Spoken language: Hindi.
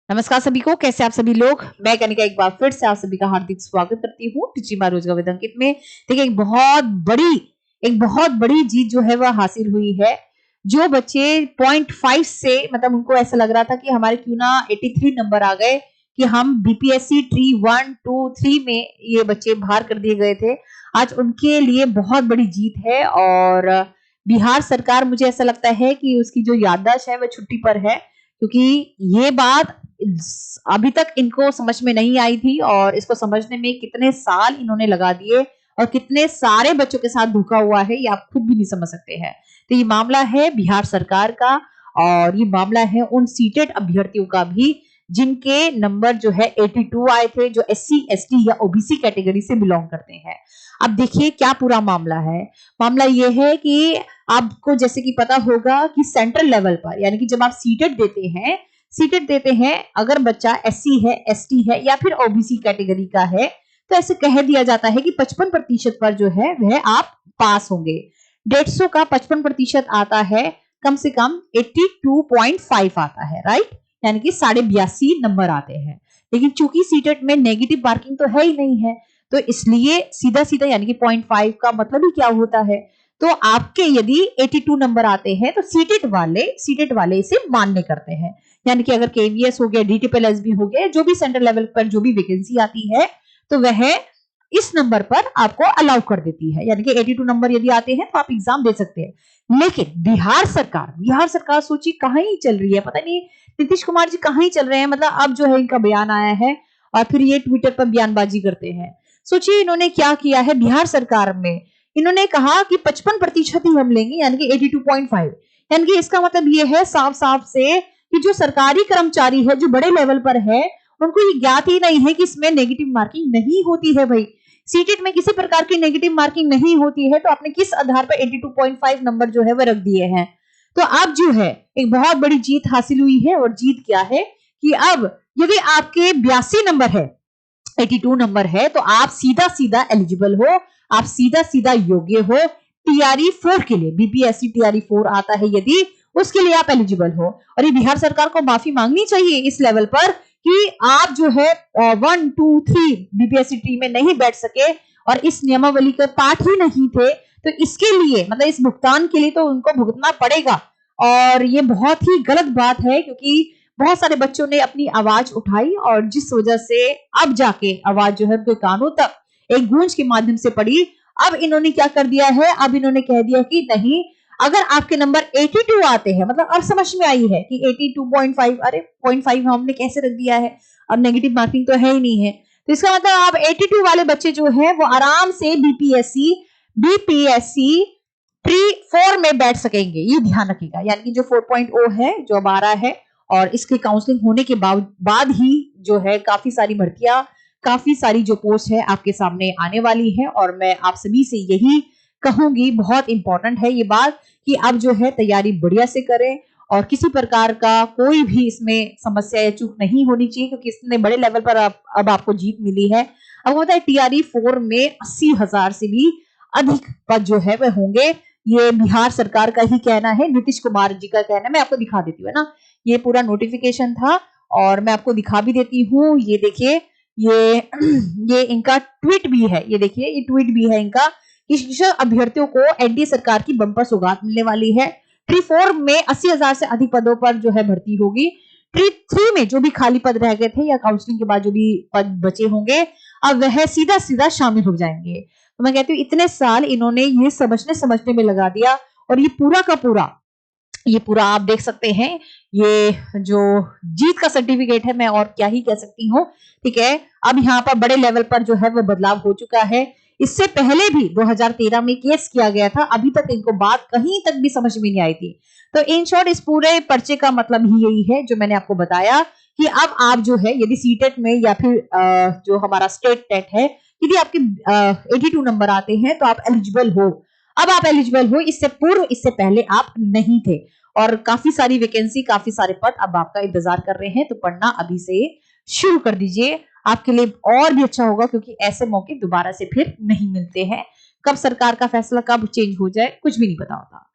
नमस्कार सभी को, कैसे आप सभी लोग। मैं कनिका एक बार फिर से आप सभी का हार्दिक स्वागत करती हूँ टीचिंग बाय रोजगार विद अंकित में। देखिए एक बहुत बड़ी जीत जो है वह हासिल हुई है। जो बच्चे 0.5 से मतलब उनको ऐसा लग रहा था कि हमारे क्यों ना 83 नंबर आ गए कि हम बीपीएससी ट्री 1, 2, 3 में ये बच्चे बाहर कर दिए गए थे, आज उनके लिए बहुत बड़ी जीत है। और बिहार सरकार, मुझे ऐसा लगता है कि उसकी जो याददाश्त है वह छुट्टी पर है, क्योंकि ये बात अभी तक इनको समझ में नहीं आई थी और इसको समझने में कितने साल इन्होंने लगा दिए और कितने सारे बच्चों के साथ धोखा हुआ है, ये आप खुद भी नहीं समझ सकते हैं। तो ये मामला है बिहार सरकार का और ये मामला है उन सीटेड अभ्यर्थियों का भी जिनके नंबर जो है 82 आए थे, जो एससी, एसटी या ओबीसी कैटेगरी से बिलोंग करते हैं। अब देखिए क्या पूरा मामला है। मामला ये है कि आपको जैसे कि पता होगा कि सेंट्रल लेवल पर, यानी कि जब आप सीटेड देते हैं, अगर बच्चा एससी है, एसटी है या फिर ओबीसी कैटेगरी का है, तो ऐसे कह दिया जाता है कि 55% पर जो है वह आप पास होंगे। 150 का 55% आता है, कम से कम 82.5 आता है, राइट, यानी कि 82.5 नंबर आते हैं। लेकिन चूंकि सीटेट में नेगेटिव मार्किंग तो है ही नहीं है, तो इसलिए सीधा सीधा यानी कि 0.5 का मतलब ही क्या होता है, तो आपके यदि 82 नंबर आते हैं तो सीटेट वाले इसे मान्य करते हैं। यानी कि अगर केवीएस हो गया, डीटीपीएलएसबी हो गया, जो भी सेंट्रल लेवल पर जो भी वैकेंसी आती है तो वह इस नंबर पर आपको अलाउ कर देती है। यानी कि 82 नंबर यदि आते हैं तो आप एग्जाम दे सकते हैं। लेकिन बिहार सरकार सोची कहां ही चल रही है, पता नहीं नीतीश कुमार जी कहां ही चल रहे हैं। मतलब अब जो है इनका बयान आया है और फिर ये ट्विटर पर बयानबाजी करते हैं। सोचिए इन्होंने क्या किया है बिहार सरकार में। इन्होंने कहा कि 55% ही हम लेंगे, यानी कि 82.5। यानी कि इसका मतलब ये है साफ साफ से कि जो सरकारी कर्मचारी है, जो बड़े लेवल पर है, उनको ये ज्ञात ही नहीं है कि इसमें नेगेटिव मार्किंग नहीं होती है। भाई सीटेट में किसी प्रकार की नेगेटिव मार्किंग नहीं होती है, तो आपने किस आधार पर 82.5 नंबर जो है वह रख दिए हैं। तो अब जो है एक बहुत बड़ी जीत हासिल हुई है। और जीत क्या है कि अब यदि आपके 82 नंबर है, 82 नंबर है, तो आप सीधा सीधा एलिजिबल हो, आप सीधा सीधा योग्य हो टीआरई 4 के लिए। बीपीएससी टीआरई 4 आता है, यदि उसके लिए आप एलिजिबल हो। और ये बिहार सरकार को माफी मांगनी चाहिए इस लेवल पर कि आप जो है 1, 2, 3 बीपीएससी ट्री में नहीं बैठ सके और इस नियमावली के पार्ट ही नहीं थे, तो इसके लिए मतलब इस भुगतान के लिए तो उनको भुगतना पड़ेगा। और ये बहुत ही गलत बात है, क्योंकि बहुत सारे बच्चों ने अपनी आवाज उठाई और जिस वजह से अब जाके आवाज जो है उनके कानों तक एक गूंज के माध्यम से पड़ी। अब इन्होंने क्या कर दिया है, अब इन्होंने कह दिया कि नहीं, अगर आपके नंबर 82 आते हैं, मतलब अब समझ में आई है कि 82.5, अरे 0.5 हमने कैसे रख दिया है, अब नेगेटिव मार्किंग तो है ही नहीं है, तो इसका मतलब आप 82 वाले बच्चे जो है वो आराम से बीपीएससी प्री 4 में बैठ सकेंगे। ये ध्यान रखिएगा, यानी कि जो 4.0 है जो अब आ रहा है, और इसके काउंसलिंग होने के बाद ही जो है काफी सारी भर्तियां, काफी सारी जो पोस्ट है आपके सामने आने वाली है। और मैं आप सभी से यही कहूंगी, बहुत इंपॉर्टेंट है ये बात कि अब जो है तैयारी बढ़िया से करें और किसी प्रकार का कोई भी इसमें समस्या या चूक नहीं होनी चाहिए, क्योंकि इसने बड़े लेवल पर अब आपको जीत मिली है। अब होता है टीआरई 4 में 80,000 से भी अधिक पद जो है वह होंगे। ये बिहार सरकार का ही कहना है, नीतीश कुमार जी का कहना है। मैं आपको दिखा देती हूँ ना, ये पूरा नोटिफिकेशन था और मैं आपको दिखा भी देती हूँ। ये देखिए, ये इनका ट्वीट भी है, ये देखिए ये ट्वीट भी है इनका कि शिक्षक अभ्यर्थियों को एनडीए सरकार की बंपर सौगात मिलने वाली है। ट्री 4 में 80,000 से अधिक पदों पर जो है भर्ती होगी। ट्री 3 में जो भी खाली पद रह गए थे या काउंसलिंग के बाद जो भी पद बचे होंगे, अब वह सीधा सीधा शामिल हो जाएंगे। तो मैं कहती हूँ इतने साल इन्होंने ये समझने में लगा दिया और ये पूरा आप देख सकते हैं। ये जो जीत का सर्टिफिकेट है, मैं और क्या ही कह सकती हूँ, ठीक है। अब यहाँ पर बड़े लेवल पर जो है वो बदलाव हो चुका है। इससे पहले भी 2013 में केस किया गया था, अभी तक इनको बात कहीं तक भी समझ में नहीं आई थी। तो इन शॉर्ट इस पूरे पर्चे का मतलब ही यही है जो मैंने आपको बताया कि अब आप जो है यदि सीटेट में या फिर जो हमारा स्टेट टेट है, यदि आपके 82 नंबर आते हैं तो आप एलिजिबल हो। अब आप एलिजिबल हो, इससे पूर्व, इससे पहले आप नहीं थे। और काफी सारी वैकेंसी, काफी सारे पद अब आपका इंतजार कर रहे हैं, तो पढ़ना अभी से शुरू कर दीजिए, आपके लिए और भी अच्छा होगा, क्योंकि ऐसे मौके दोबारा से फिर नहीं मिलते हैं। कब सरकार का फैसला कब चेंज हो जाए कुछ भी नहीं पता होता।